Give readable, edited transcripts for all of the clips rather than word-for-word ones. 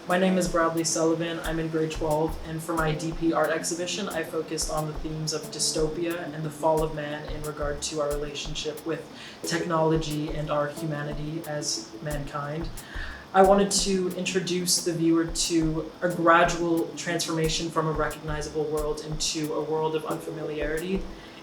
My name is Bradley Sullivan. I'm in grade 12, and for my DP art exhibition, I focused on the themes of dystopia and the fall of man in regard to our relationship with technology and our humanity as mankind. I wanted to introduce the viewer to a gradual transformation from a recognizable world into a world of unfamiliarity,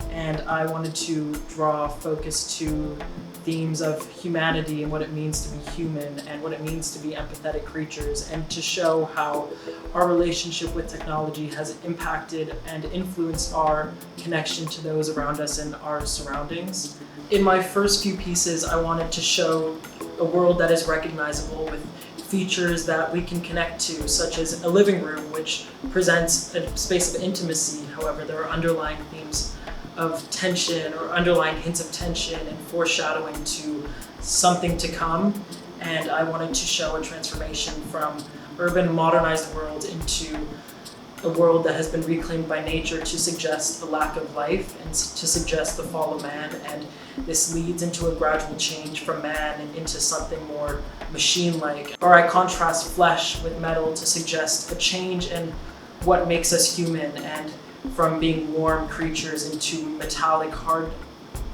and I wanted to draw focus to themes of humanity and what it means to be human and what it means to be empathetic creatures, and to show how our relationship with technology has impacted and influenced our connection to those around us and our surroundings. In my first few pieces, I wanted to show a world that is recognizable with features that we can connect to, such as a living room, which presents a space of intimacy. However, there are underlying themes of tension or underlying hints of tension and foreshadowing to something to come. And I wanted to show a transformation from urban modernized world into a world that has been reclaimed by nature to suggest a lack of life and to suggest the fall of man. And this leads into a gradual change from man into something more machine-like. Or I contrast flesh with metal to suggest a change in what makes us human, and from being warm creatures into metallic,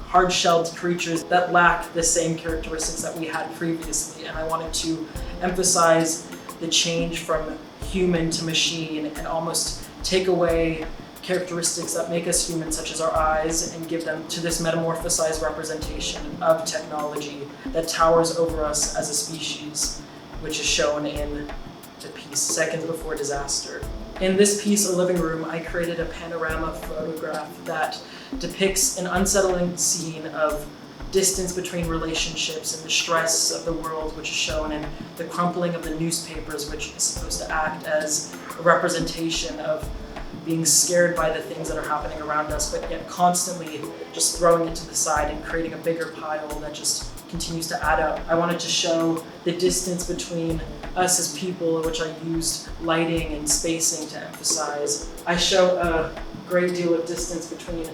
hard-shelled creatures that lack the same characteristics that we had previously. And I wanted to emphasize the change from human to machine and almost take away characteristics that make us human, such as our eyes, and give them to this metamorphosized representation of technology that towers over us as a species, which is shown in the piece Seconds Before Disaster. In this piece, A Living Room, I created a panorama photograph that depicts an unsettling scene of distance between relationships and the stress of the world, which is shown in the crumpling of the newspapers, which is supposed to act as a representation of being scared by the things that are happening around us, but yet constantly just throwing it to the side and creating a bigger pile that just continues to add up. I wanted to show the distance between us as people, which I used lighting and spacing to emphasize. I show a great deal of distance between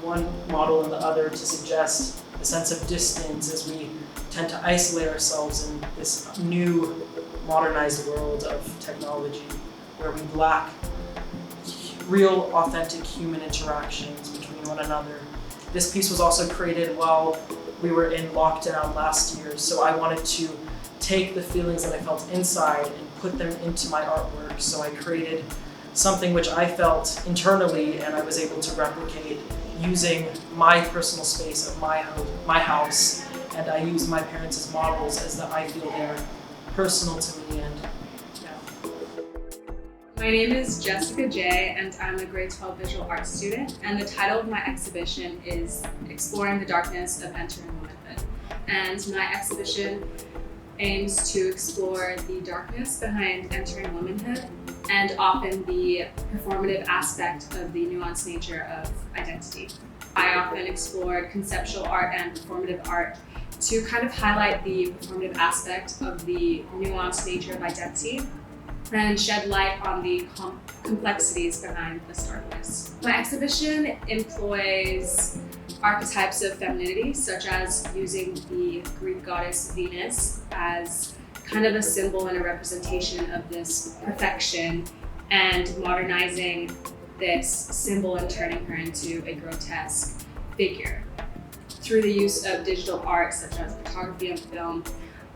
one model and the other to suggest a sense of distance as we tend to isolate ourselves in this new modernized world of technology where we lack real, authentic human interactions between one another. This piece was also created while we were in lockdown last year, so I wanted to take the feelings that I felt inside and put them into my artwork. So I created something which I felt internally, and I was able to replicate using my personal space of my house, and I used my parents as models as that I feel they're personal to me. And yeah. My name is Jessica J, and I'm a grade 12 visual arts student, and the title of my exhibition is Exploring the Darkness of Entering Womanhood. And my exhibition aims to explore the darkness behind entering womanhood and often the performative aspect of the nuanced nature of identity. I often explored conceptual art and performative art to kind of highlight the performative aspect of the nuanced nature of identity and shed light on the complexities behind this darkness. My exhibition employs archetypes of femininity, such as using the Greek goddess Venus as kind of a symbol and a representation of this perfection, and modernizing this symbol and turning her into a grotesque figure. Through the use of digital art, such as photography and film,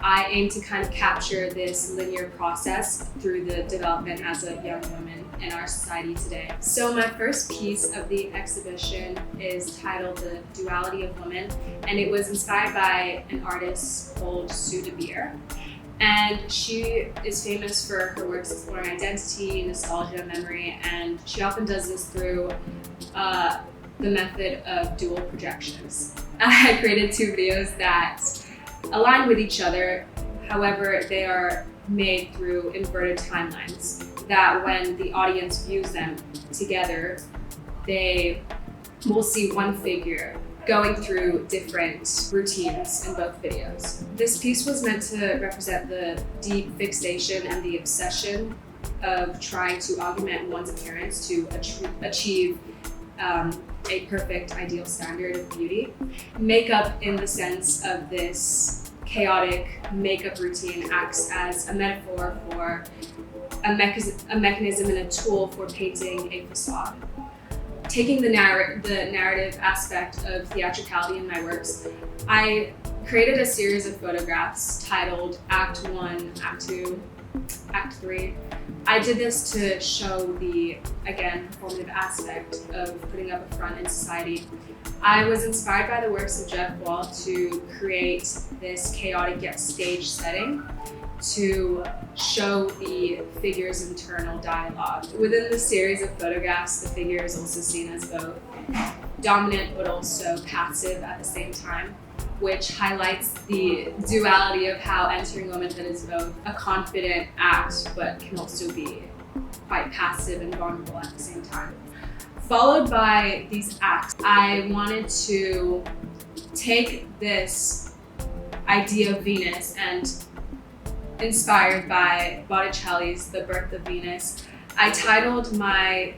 I aim to kind of capture this linear process through the development as a young woman in our society today. So my first piece of the exhibition is titled The Duality of Woman, and it was inspired by an artist called Sue De Beer. And she is famous for her works exploring identity, nostalgia, memory, and she often does this through the method of dual projections. I created two videos that align with each other, however, they are made through inverted timelines, that when the audience views them together, they will see one figure going through different routines in both videos. This piece was meant to represent the deep fixation and the obsession of trying to augment one's appearance to achieve a perfect ideal standard of beauty. Makeup, in the sense of this chaotic makeup routine, acts as a metaphor for a mechanism and a tool for painting a facade. Taking the narrative aspect of theatricality in my works, I created a series of photographs titled Act 1, Act 2, Act 3. I did this to show the, again, performative aspect of putting up a front in society. I was inspired by the works of Jeff Wall to create this chaotic yet staged setting to show the figure's internal dialogue. Within the series of photographs, the figure is also seen as both dominant but also passive at the same time, which highlights the duality of how entering womanhood is both a confident act but can also be quite passive and vulnerable at the same time. Followed by these acts, I wanted to take this idea of Venus, and inspired by Botticelli's The Birth of Venus, I titled my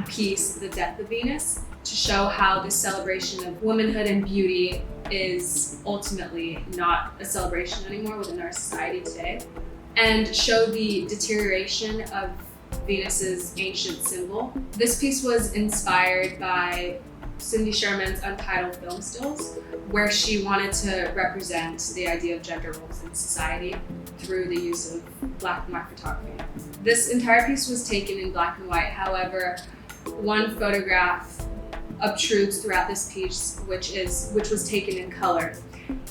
piece The Death of Venus, to show how the celebration of womanhood and beauty is ultimately not a celebration anymore within our society today, and show the deterioration of Venus's ancient symbol. This piece was inspired by Cindy Sherman's Untitled film stills, where she wanted to represent the idea of gender roles in society through the use of black and white photography. This entire piece was taken in black and white. However, one photograph obtrudes throughout this piece, which was taken in color.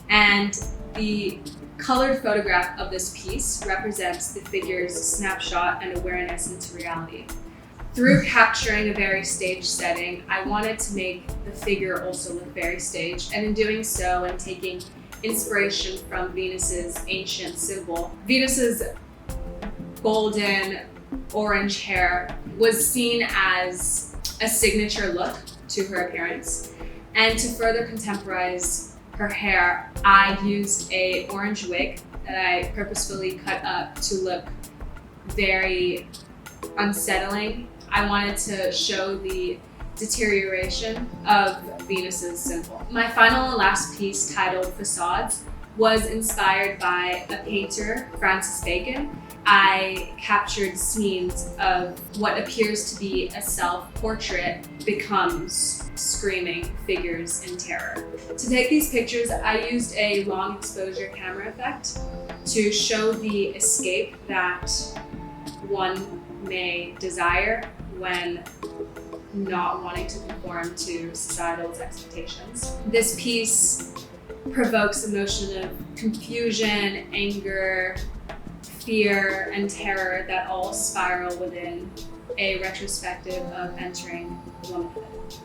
And the colored photograph of this piece represents the figure's snapshot and awareness into reality. Through capturing a very staged setting, I wanted to make the figure also look very staged, and in doing so, and taking inspiration from Venus's ancient symbol, Venus's golden orange hair was seen as a signature look to her appearance. And to further contemporize her hair, I used an orange wig that I purposefully cut up to look very unsettling. I wanted to show the deterioration of Venus's symbol. My final and last piece, titled Facades, was inspired by a painter, Francis Bacon. I captured scenes of what appears to be a self-portrait becomes screaming figures in terror. To take these pictures, I used a long exposure camera effect to show the escape that one may desire when not wanting to conform to societal expectations. This piece provokes emotion of confusion, anger, fear, and terror that all spiral within a retrospective of entering womanhood.